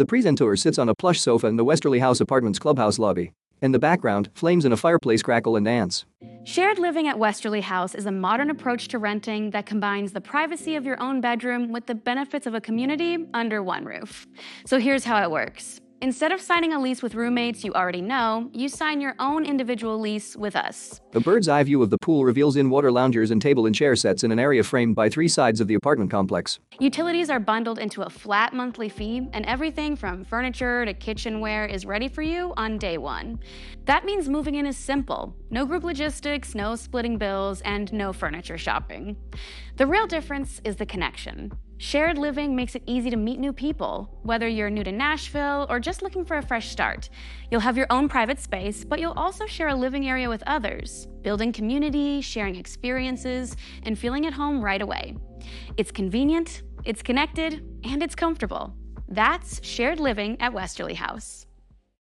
The presenter sits on a plush sofa in the Westerly House apartment's clubhouse lobby. In the background, flames in a fireplace crackle and dance. Shared living at Westerly House is a modern approach to renting that combines the privacy of your own bedroom with the benefits of a community under one roof. So here's how it works. Instead of signing a lease with roommates you already know, you sign your own individual lease with us. A bird's eye view of the pool reveals in-water loungers and table and chair sets in an area framed by three sides of the apartment complex. Utilities are bundled into a flat monthly fee, and everything from furniture to kitchenware is ready for you on day one. That means moving in is simple. No group logistics, no splitting bills, and no furniture shopping. The real difference is the connection. Shared living makes it easy to meet new people, whether you're new to Nashville or just looking for a fresh start. You'll have your own private space, but you'll also share a living area with others, building community, sharing experiences, and feeling at home right away. It's convenient, it's connected, and it's comfortable. That's shared living at Westerly House.